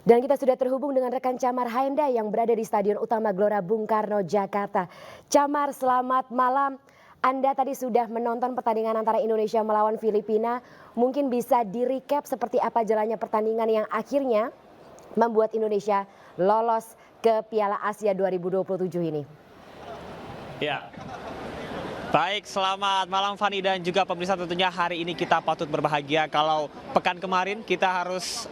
Dan kita sudah terhubung dengan rekan Camar Haenda yang berada di Stadion Utama Gelora Bung Karno, Jakarta. Camar, selamat malam. Anda tadi sudah menonton pertandingan antara Indonesia melawan Filipina. Mungkin bisa di-recap seperti apa jalannya pertandingan yang akhirnya membuat Indonesia lolos ke Piala Asia 2027 ini. Ya. Baik, selamat malam Fani dan juga pemirsa. Tentunya hari ini kita patut berbahagia kalau pekan kemarin kita harus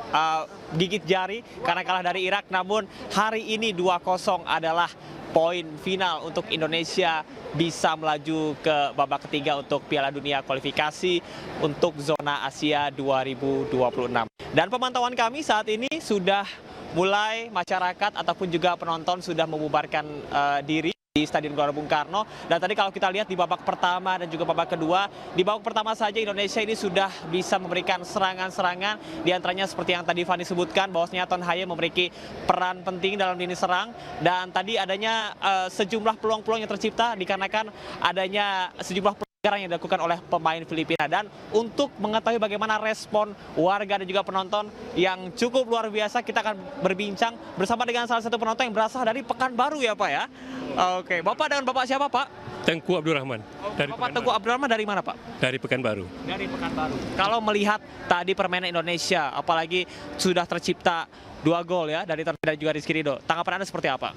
gigit jari karena kalah dari Irak. Namun hari ini 2-0 adalah poin final untuk Indonesia bisa melaju ke babak ketiga untuk Piala Dunia kualifikasi untuk zona Asia 2026. Dan pemantauan kami saat ini sudah mulai masyarakat ataupun juga penonton sudah membubarkan diri di Stadion Gelora Bung Karno. Dan tadi kalau kita lihat di babak pertama dan juga babak kedua, di babak pertama saja Indonesia ini sudah bisa memberikan serangan-serangan, di antaranya seperti yang tadi Fani sebutkan bahwasanya Ton Haye memiliki peran penting dalam lini serang, dan tadi adanya sejumlah peluang-peluang yang tercipta dikarenakan adanya sejumlah pelanggaran yang dilakukan oleh pemain Filipina. Dan untuk mengetahui bagaimana respon warga dan juga penonton yang cukup luar biasa, kita akan berbincang bersama dengan salah satu penonton yang berasal dari Pekanbaru ya Pak ya. Oke, Bapak dengan Bapak siapa Pak? Tengku Abdurrahman. Bapak Tengku Abdurrahman dari mana Pak? Dari Pekanbaru. Dari Pekanbaru. Kalau melihat tadi permainan Indonesia, apalagi sudah tercipta 2 gol ya dari Ton Haye dan juga Rizky Ridho, tanggapan Anda seperti apa?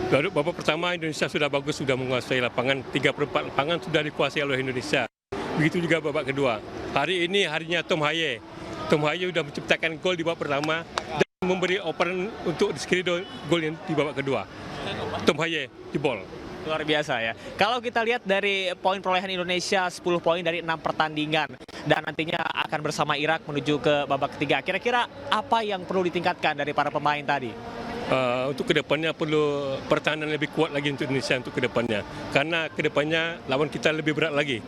Baru babak pertama Indonesia sudah bagus, sudah menguasai lapangan, 3/4 lapangan sudah dikuasai oleh Indonesia. Begitu juga babak kedua. Hari ini harinya Tom Haye. Tom Haye sudah menciptakan gol di babak pertama dan memberi operan untuk Rizky Ridho gol di babak kedua. Tom Haye jebol. Luar biasa ya. Kalau kita lihat dari poin perolehan Indonesia 10 poin dari 6 pertandingan dan nantinya akan bersama Irak menuju ke babak ketiga. Kira-kira apa yang perlu ditingkatkan dari para pemain tadi? Untuk kedepannya perlu pertahanan lebih kuat lagi untuk Indonesia untuk kedepannya. Karena kedepannya lawan kita lebih berat lagi.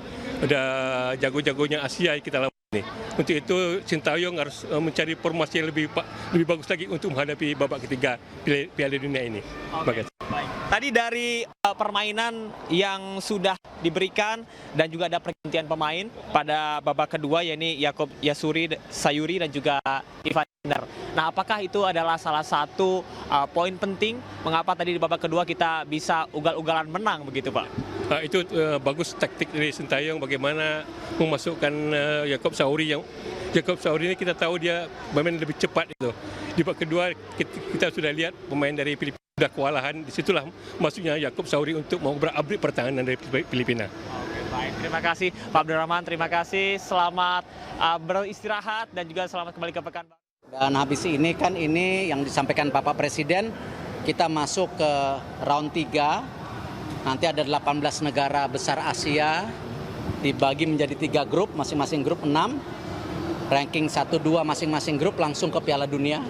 Ada jago-jagonya Asia kita lawan ini. Untuk itu Sintayong harus mencari formasi yang lebih bagus lagi untuk menghadapi babak ketiga Piala Dunia ini. Baik. Tadi dari permainan yang sudah diberikan dan juga ada pergantian pemain pada babak kedua, yakni Yakob Sayuri dan juga Ivan Ender. Nah, apakah itu adalah salah satu poin penting mengapa tadi di babak kedua kita bisa ugal-ugalan menang begitu Pak? Itu bagus taktik dari Sintayong bagaimana memasukkan Yakob Sayuri ini kita tahu dia bermain lebih cepat itu. Di babak kedua kita sudah lihat pemain dari Filipina sudah kewalahan, disitulah masuknya Yakob Sayuri untuk mau berupgrade pertahanan dari Filipina. Oke, baik. Terima kasih Pak Abdurrahman, terima kasih. Selamat beristirahat dan juga selamat kembali ke Pekanbaru. Dan habis ini kan ini yang disampaikan Bapak Presiden, kita masuk ke round 3. Nanti ada 18 negara besar Asia dibagi menjadi 3 grup, masing-masing grup 6. Ranking 1-2 masing-masing grup langsung ke Piala Dunia.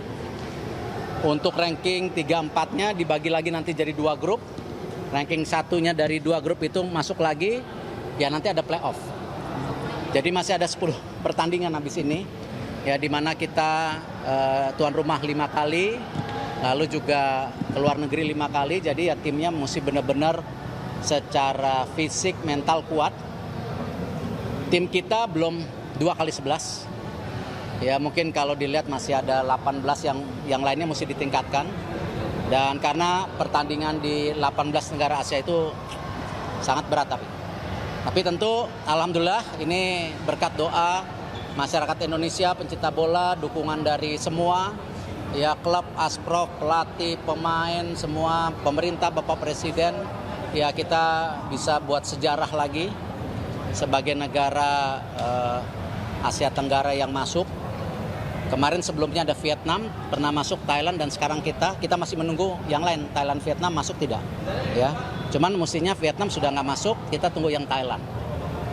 Untuk ranking 3-4-nya dibagi lagi nanti jadi 2 grup. Ranking 1-nya dari 2 grup itu masuk lagi, ya nanti ada playoff. Jadi masih ada 10 pertandingan habis ini. Ya, di mana kita tuan rumah 5 kali, lalu juga keluar negeri 5 kali. Jadi ya timnya mesti benar-benar secara fisik, mental kuat. Tim kita belum 2 kali 11. Ya mungkin kalau dilihat masih ada 18 yang lainnya mesti ditingkatkan. Dan karena pertandingan di 18 negara Asia itu sangat berat tapi tentu alhamdulillah ini berkat doa masyarakat Indonesia, pencinta bola, dukungan dari semua ya, klub, Asprof, pelatih, pemain, semua, pemerintah, Bapak Presiden, ya kita bisa buat sejarah lagi sebagai negara Asia Tenggara yang masuk. Kemarin sebelumnya ada Vietnam, pernah masuk Thailand, dan sekarang kita masih menunggu yang lain. Thailand, Vietnam masuk tidak? Ya, cuman mestinya Vietnam sudah nggak masuk, kita tunggu yang Thailand.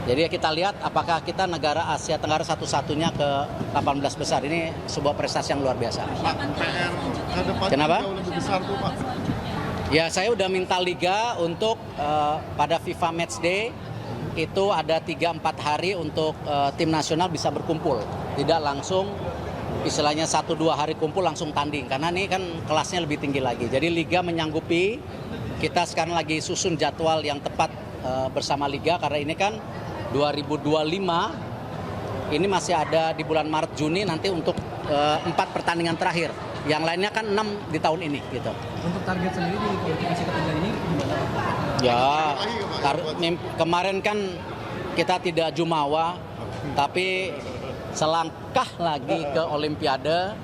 Jadi kita lihat apakah kita negara Asia Tenggara satu-satunya ke 18 besar. Ini sebuah prestasi yang luar biasa. Kenapa? Ya, saya udah minta Liga untuk pada FIFA Matchday itu ada 3-4 hari untuk tim nasional bisa berkumpul. Tidak langsung istilahnya 1-2 hari kumpul langsung tanding, karena ini kan kelasnya lebih tinggi lagi. Jadi Liga menyanggupi, kita sekarang lagi susun jadwal yang tepat bersama Liga, karena ini kan 2025 ini masih ada di bulan Maret Juni nanti untuk 4 pertandingan terakhir. Yang lainnya kan 6 di tahun ini gitu. Untuk target sendiri di kualifikasi ketiga ini gimana? Ya, kemarin kan kita tidak jumawa, tapi selangkah lagi ke Olimpiade.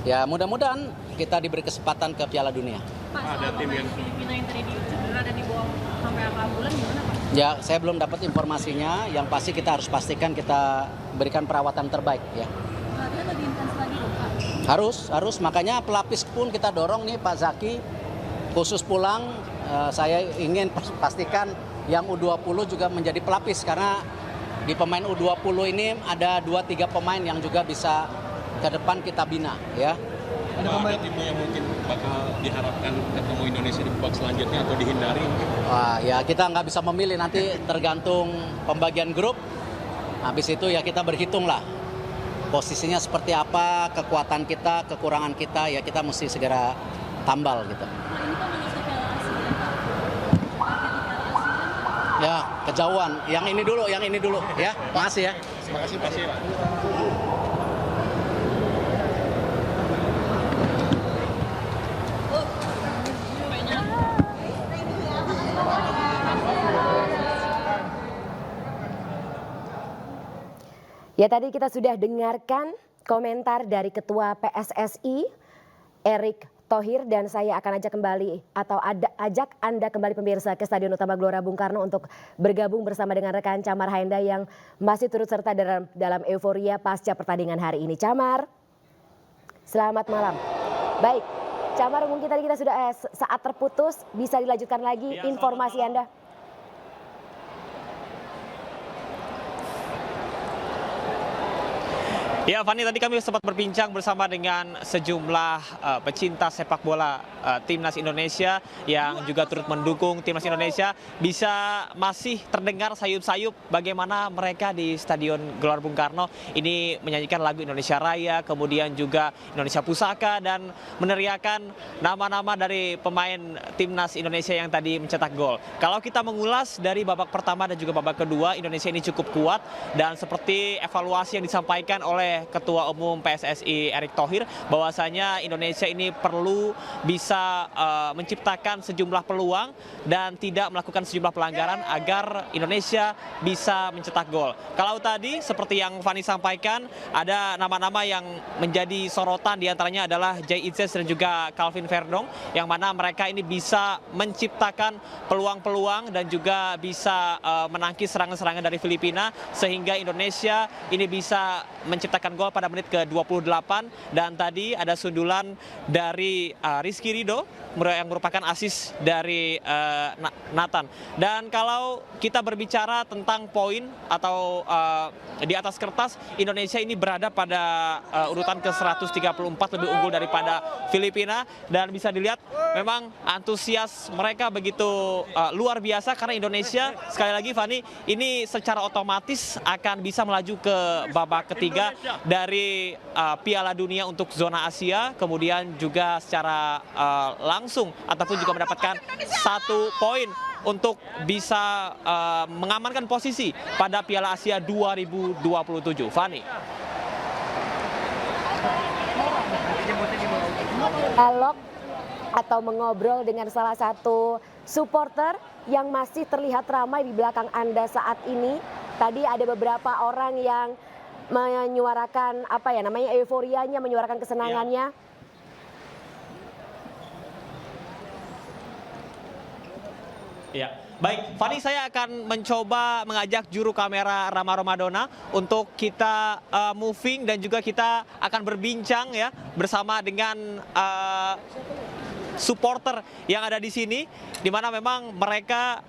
Ya, mudah-mudahan kita diberi kesempatan ke Piala Dunia. Pak, ada tim yang Filipina yang tadi cedera dan dibawa sampai ambulan gimana Pak? Ya, saya belum dapat informasinya. Yang pasti kita harus pastikan kita berikan perawatan terbaik ya. Latihan lebih intens lagi dong Pak? Harus. Makanya pelapis pun kita dorong nih Pak Zaki. Khusus pulang, saya ingin pastikan yang U20 juga menjadi pelapis. Karena di pemain U20 ini ada 2-3 pemain yang juga bisa ke depan kita bina ya. Ada tim yang mungkin bakal diharapkan ketemu Indonesia di babak selanjutnya atau dihindari? Wah, ya kita nggak bisa memilih, nanti tergantung pembagian grup. Habis itu ya kita berhitung lah posisinya seperti apa, kekuatan kita, kekurangan kita, ya kita mesti segera tambal gitu. Nah ini kan menuju ke Piala Asia Pak. Ya kejauhan, yang ini dulu ya. Makasih ya. Terima kasih Pak. Ya tadi kita sudah dengarkan komentar dari Ketua PSSI Erick Thohir, dan saya akan ajak kembali atau ajak Anda kembali pemirsa ke Stadion Utama Gelora Bung Karno untuk bergabung bersama dengan rekan Camar Haenda yang masih turut serta dalam euforia pasca pertandingan hari ini. Camar, selamat malam. Baik, Camar mungkin tadi kita sudah saat terputus, bisa dilanjutkan lagi Ya, informasi Anda. Ya, Fani, tadi kami sempat berbincang bersama dengan sejumlah pecinta sepak bola timnas Indonesia yang juga turut mendukung timnas Indonesia. Bisa masih terdengar sayup-sayup bagaimana mereka di Stadion Gelora Bung Karno ini menyanyikan lagu Indonesia Raya, kemudian juga Indonesia Pusaka, dan meneriakan nama-nama dari pemain timnas Indonesia yang tadi mencetak gol. Kalau kita mengulas dari babak pertama dan juga babak kedua, Indonesia ini cukup kuat, dan seperti evaluasi yang disampaikan oleh Ketua Umum PSSI Erick Thohir, bahwasanya Indonesia ini perlu bisa menciptakan sejumlah peluang dan tidak melakukan sejumlah pelanggaran agar Indonesia bisa mencetak gol. Kalau tadi seperti yang Fani sampaikan, ada nama-nama yang menjadi sorotan, diantaranya adalah Jay Itzes dan juga Calvin Verdong, yang mana mereka ini bisa menciptakan peluang-peluang dan juga bisa menangkis serangan-serangan dari Filipina, sehingga Indonesia ini bisa menciptakan gol pada menit ke-28, dan tadi ada sundulan dari Rizky Ridho yang merupakan asis dari Nathan. Dan kalau kita berbicara tentang poin atau di atas kertas, Indonesia ini berada pada urutan ke-134, lebih unggul daripada Filipina, dan bisa dilihat memang antusias mereka begitu luar biasa, karena Indonesia sekali lagi Fani ini secara otomatis akan bisa melaju ke babak ketiga dari Piala Dunia untuk zona Asia, kemudian juga secara langsung ataupun juga mendapatkan 1 poin untuk bisa mengamankan posisi pada Piala Asia 2027. Fani. Dialog atau mengobrol dengan salah satu supporter yang masih terlihat ramai di belakang Anda saat ini. Tadi ada beberapa orang yang menyuarakan euforianya, menyuarakan kesenangannya. Ya, baik, Fani, saya akan mencoba mengajak juru kamera Rama Ramadona untuk kita moving, dan juga kita akan berbincang ya bersama dengan supporter yang ada di sini, di mana memang mereka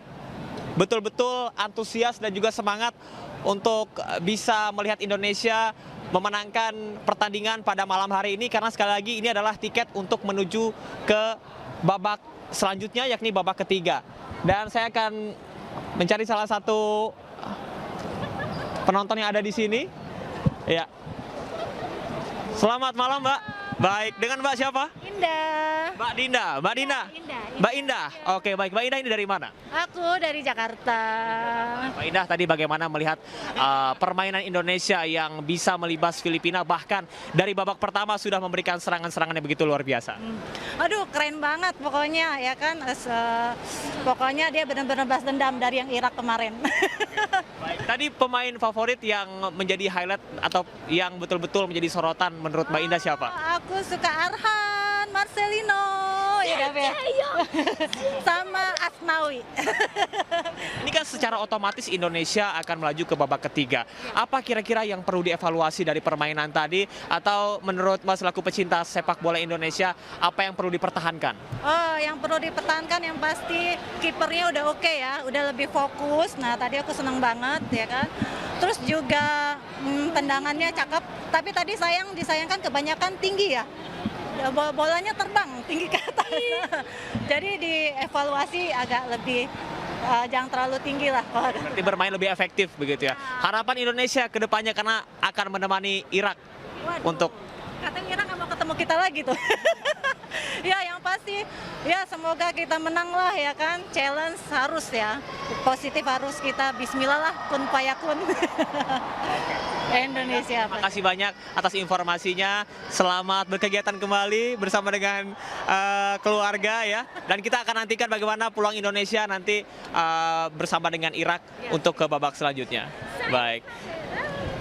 betul-betul antusias dan juga semangat untuk bisa melihat Indonesia memenangkan pertandingan pada malam hari ini, karena sekali lagi ini adalah tiket untuk menuju ke babak selanjutnya, yakni babak ketiga. Dan saya akan mencari salah satu penonton yang ada di sini. Ya. Selamat malam, Mbak. Baik, dengan Mbak siapa? Indah. Mbak Dinda. Mbak Dinda. Indah. Mbak Indah. Oke, baik. Mbak Indah ini dari mana? Aku dari Jakarta. Mbak Indah tadi bagaimana melihat permainan Indonesia yang bisa melibas Filipina, bahkan dari babak pertama sudah memberikan serangan-serangan yang begitu luar biasa. Aduh, keren banget pokoknya ya kan. Pokoknya dia benar-benar balas dendam dari yang Irak kemarin. Baik, tadi pemain favorit yang menjadi highlight atau yang betul-betul menjadi sorotan menurut Mbak Indah siapa? Aku suka Arhan, Marcelino, ya Dave. Sama Asnawi. Ini kan secara otomatis Indonesia akan melaju ke babak ketiga. Apa kira-kira yang perlu dievaluasi dari permainan tadi? Atau menurut Mas selaku pecinta sepak bola Indonesia, apa yang perlu dipertahankan? Oh, yang perlu dipertahankan yang pasti kipernya udah oke ya, udah lebih fokus. Nah, tadi aku senang banget ya kan. Terus juga tendangannya cakep, tapi tadi disayangkan kebanyakan tinggi ya. Bolanya terbang tinggi ke atas. Jadi dievaluasi agak lebih jangan terlalu tinggi lah. Berarti bermain lebih efektif begitu ya. Harapan Indonesia ke depannya karena akan menemani Irak untuk Katanya Irak nggak mau ketemu kita lagi tuh. Ya yang pasti ya semoga kita menang lah ya kan. Challenge harus ya. Positif harus kita bismillah lah kun fayakun. Indonesia. Terima kasih banyak atas informasinya. Selamat berkegiatan kembali bersama dengan keluarga ya. Dan kita akan nantikan bagaimana peluang Indonesia nanti bersama dengan Irak untuk ke babak selanjutnya. Baik.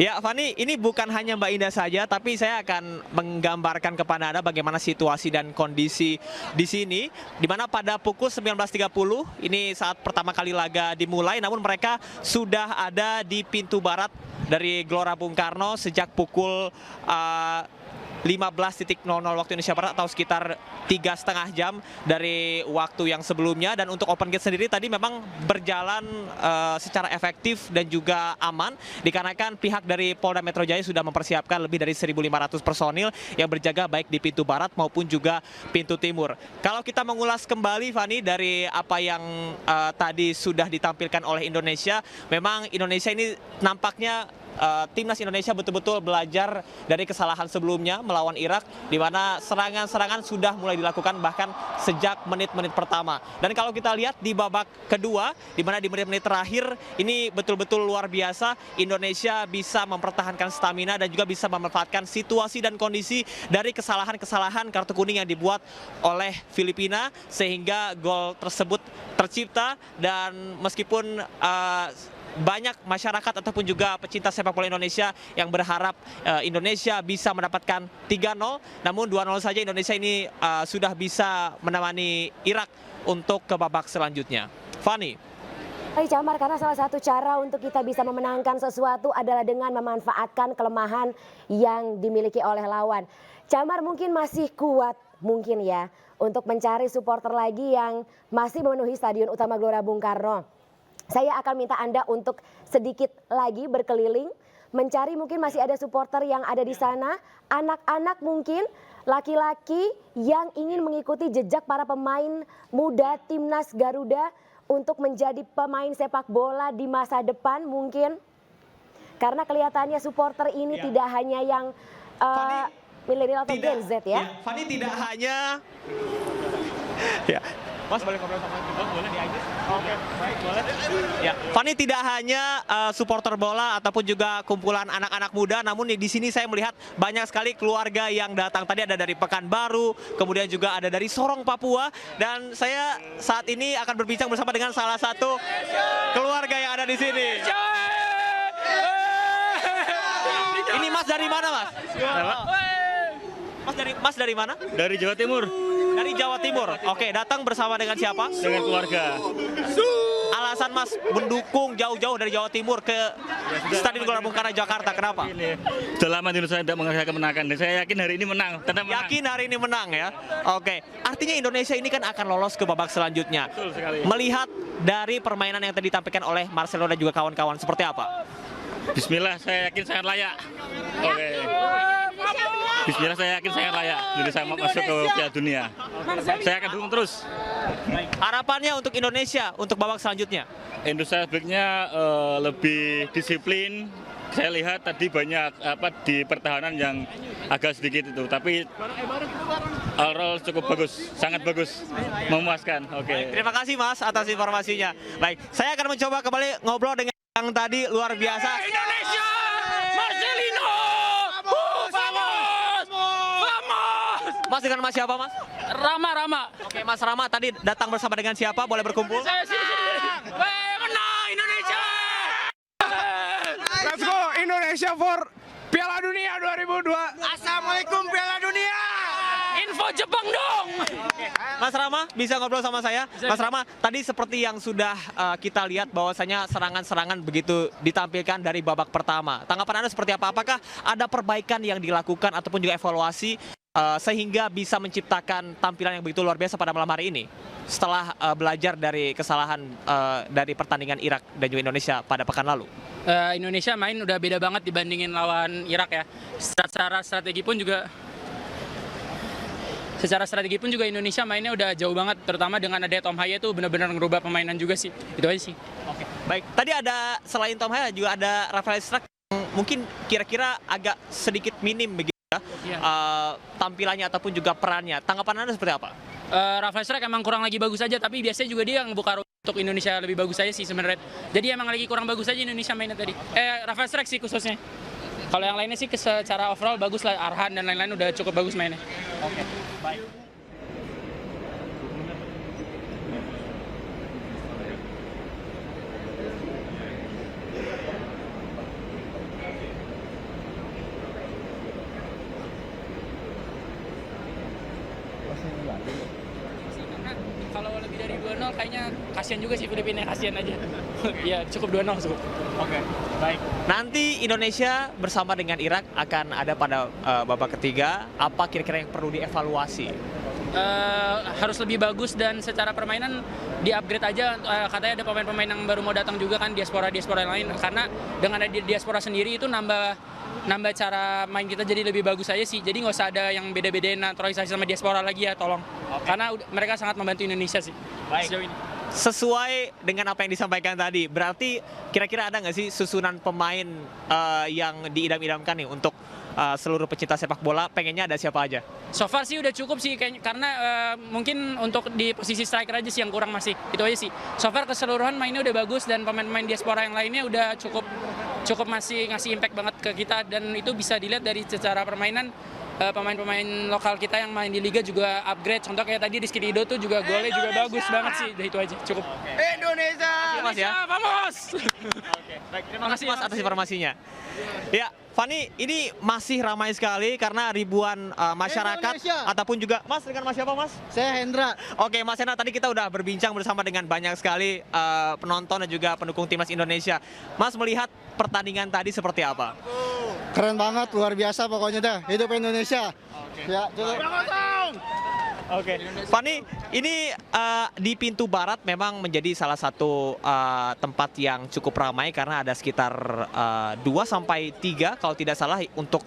Ya, Fani, ini bukan hanya Mbak Indah saja, tapi saya akan menggambarkan kepada Anda bagaimana situasi dan kondisi di sini, di mana pada pukul 19.30 ini saat pertama kali laga dimulai, namun mereka sudah ada di pintu barat dari Gelora Bung Karno sejak pukul 15.00 waktu Indonesia Barat atau sekitar 3,5 jam dari waktu yang sebelumnya. Dan untuk open gate sendiri tadi memang berjalan secara efektif dan juga aman, dikarenakan pihak dari Polda Metro Jaya sudah mempersiapkan lebih dari 1.500 personil yang berjaga baik di pintu barat maupun juga pintu timur. Kalau kita mengulas kembali Fani dari apa yang tadi sudah ditampilkan oleh Indonesia, memang Indonesia ini nampaknya timnas Indonesia betul-betul belajar dari kesalahan sebelumnya melawan Irak, di mana serangan-serangan sudah mulai dilakukan bahkan sejak menit-menit pertama. Dan kalau kita lihat di babak kedua, di mana di menit-menit terakhir ini betul-betul luar biasa, Indonesia bisa mempertahankan stamina dan juga bisa memanfaatkan situasi dan kondisi dari kesalahan-kesalahan kartu kuning yang dibuat oleh Filipina sehingga gol tersebut tercipta. Dan meskipun banyak masyarakat ataupun juga pecinta sepak bola Indonesia yang berharap Indonesia bisa mendapatkan 3-0, namun 2-0 saja Indonesia ini sudah bisa menemani Irak untuk ke babak selanjutnya. Fani. Baik Camar, karena salah satu cara untuk kita bisa memenangkan sesuatu adalah dengan memanfaatkan kelemahan yang dimiliki oleh lawan. Camar mungkin masih kuat mungkin ya untuk mencari supporter lagi yang masih memenuhi Stadion Utama Gelora Bung Karno. Saya akan minta Anda untuk sedikit lagi berkeliling, mencari mungkin masih ada supporter yang ada di sana, anak-anak mungkin, laki-laki yang ingin mengikuti jejak para pemain muda Timnas Garuda untuk menjadi pemain sepak bola di masa depan mungkin. Karena kelihatannya supporter ini tidak hanya yang milenial atau Gen Z ya. Fani tidak hanya Mas boleh ngobrol sama kita, boleh di aja? Oke, baik, boleh. Ya, Fani tidak hanya supporter bola ataupun juga kumpulan anak-anak muda, namun di sini saya melihat banyak sekali keluarga yang datang. Tadi ada dari Pekanbaru, kemudian juga ada dari Sorong, Papua, dan saya saat ini akan berbincang bersama dengan salah satu keluarga yang ada di sini. Ini Mas dari mana, Mas? Mas dari mana? Dari Jawa Timur. Dari Jawa Timur. Oke, datang bersama dengan siapa? Dengan keluarga. Alasan Mas mendukung jauh-jauh dari Jawa Timur ke Stadion Gelora Bung Karno Jakarta, kenapa? Sudah lama Indonesia tidak mengalami kemenangan dan saya yakin hari ini menang. Tetap menang. Yakin hari ini menang ya? Oke, artinya Indonesia ini kan akan lolos ke babak selanjutnya. Betul sekali. Melihat dari permainan yang tadi ditampilkan oleh Marcelo dan juga kawan-kawan, seperti apa? Bismillah, saya yakin sangat layak. Oke. Bismillah, saya yakin sangat layak. Jadi saya mau masuk ke Piala Dunia. Saya akan dukung terus. Harapannya untuk Indonesia untuk babak selanjutnya? Indonesia sebaiknya lebih disiplin, saya lihat tadi banyak di pertahanan yang agak sedikit itu, tapi overall cukup bagus, sangat bagus, memuaskan. Oke. Terima kasih Mas atas informasinya. Baik, saya akan mencoba kembali ngobrol dengan yang tadi luar biasa. Indonesia, Marcelino, vamos, vamos. Mas dengan Mas siapa Mas? Rama. Oke Mas Rama tadi datang bersama dengan siapa? Boleh berkumpul? Saya sini. Menang Indonesia. Let's go Indonesia for Piala Dunia 2002. Assalamualaikum Piala Dunia. Info Jepang dong. Mas Rama bisa ngobrol sama saya? Mas Rama, tadi seperti yang sudah kita lihat bahwasanya serangan-serangan begitu ditampilkan dari babak pertama. Tanggapan Anda seperti apa? Apakah ada perbaikan yang dilakukan ataupun juga evaluasi sehingga bisa menciptakan tampilan yang begitu luar biasa pada malam hari ini? Setelah belajar dari kesalahan dari pertandingan Irak dan juga Indonesia pada pekan lalu. Indonesia main udah beda banget dibandingin lawan Irak ya. Secara strategi pun juga Indonesia mainnya udah jauh banget, terutama dengan ada Tom Haye itu benar-benar ngerubah permainan juga sih. Itu aja sih. Oke. Baik, tadi ada selain Tom Haye juga ada Rafael Struijk yang mungkin kira-kira agak sedikit minim begitu ya. Tampilannya ataupun juga perannya. Tanggapan Anda seperti apa? Rafael Struijk emang kurang lagi bagus aja, tapi biasanya juga dia yang buka untuk Indonesia lebih bagus aja sih sebenarnya. Jadi emang lagi kurang bagus aja Indonesia mainnya tadi. Rafael Struijk sih khususnya. Kalau yang lainnya sih secara overall bagus lah, Arhan dan lain-lain udah cukup bagus mainnya. Oke, baik. Kalau lebih dari 2-0 kayaknya kasihan juga sih Filipina, kasihan aja. Ya cukup 2-0 cukup. Oke, baik. Nanti Indonesia bersama dengan Irak akan ada pada babak ketiga. Apa kira-kira yang perlu dievaluasi? Harus lebih bagus dan secara permainan di-upgrade aja. Katanya ada pemain-pemain yang baru mau datang juga kan, diaspora yang lain. Karena dengan ada diaspora sendiri itu nambah cara main kita jadi lebih bagus aja sih. Jadi nggak usah ada yang beda-bedain naturalisasi sama diaspora lagi ya, tolong. Karena mereka sangat membantu Indonesia sih. Baik. Sejauh ini. Sesuai dengan apa yang disampaikan tadi, berarti kira-kira ada nggak sih susunan pemain yang diidam-idamkan nih untuk seluruh pecinta sepak bola? Pengennya ada siapa aja? So far sih udah cukup sih, karena mungkin untuk di posisi striker aja sih yang kurang masih. Itu aja sih. So far keseluruhan mainnya udah bagus dan pemain-pemain diaspora yang lainnya udah cukup masih ngasih impact banget ke kita, dan itu bisa dilihat dari secara permainan. Pemain-pemain lokal kita yang main di liga juga upgrade. Contoh kayak tadi Rizky Ridho tuh juga golnya juga bagus banget sih. Itu aja cukup. Indonesia. Mas ya. Vamos. Oke, baik. Terima kasih Mas atas informasinya. Ya, Fani, ini masih ramai sekali karena ribuan masyarakat ataupun juga Mas dengan Mas siapa Mas? Saya Hendra. Oke, Mas Hendra, tadi kita udah berbincang bersama dengan banyak sekali penonton dan juga pendukung timnas Indonesia. Mas melihat pertandingan tadi seperti apa? Keren banget, luar biasa pokoknya dah. Hidup Indonesia. Ya, cukup. Oke, Fani, ini di pintu barat memang menjadi salah satu tempat yang cukup ramai karena ada sekitar 2 sampai 3 kalau tidak salah untuk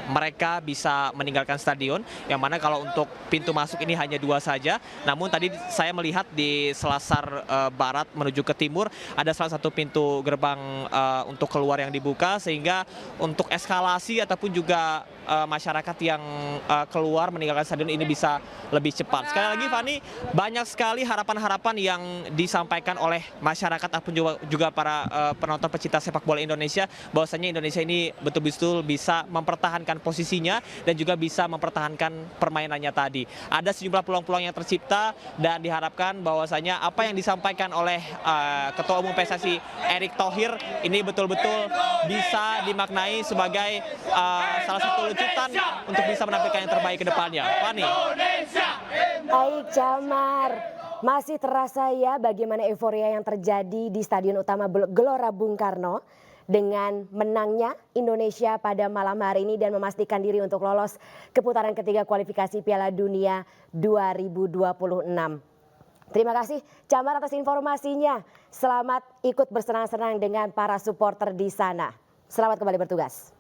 mereka bisa meninggalkan stadion, yang mana kalau untuk pintu masuk ini hanya 2 saja. Namun tadi saya melihat di selasar barat menuju ke timur ada salah satu pintu gerbang untuk keluar yang dibuka, sehingga untuk eskalasi ataupun juga masyarakat yang keluar meninggalkan stadion ini bisa lebih cepat. Sekali lagi Fani, banyak sekali harapan-harapan yang disampaikan oleh masyarakat ataupun juga para penonton pecinta sepak bola Indonesia, bahwasanya Indonesia ini betul-betul bisa mempertahankan posisinya dan juga bisa mempertahankan permainannya tadi. Ada sejumlah peluang-peluang yang tercipta dan diharapkan bahwasanya apa yang disampaikan oleh Ketua Umum PSSI Erick Thohir ini betul-betul bisa dimaknai sebagai salah satu lucutan untuk bisa menampilkan yang terbaik ke depannya. Fani. Baik, Camar. Masih terasa ya bagaimana euforia yang terjadi di Stadion Utama Gelora Bung Karno dengan menangnya Indonesia pada malam hari ini dan memastikan diri untuk lolos ke putaran ketiga kualifikasi Piala Dunia 2026. Terima kasih Camar atas informasinya. Selamat ikut bersenang-senang dengan para supporter di sana. Selamat kembali bertugas.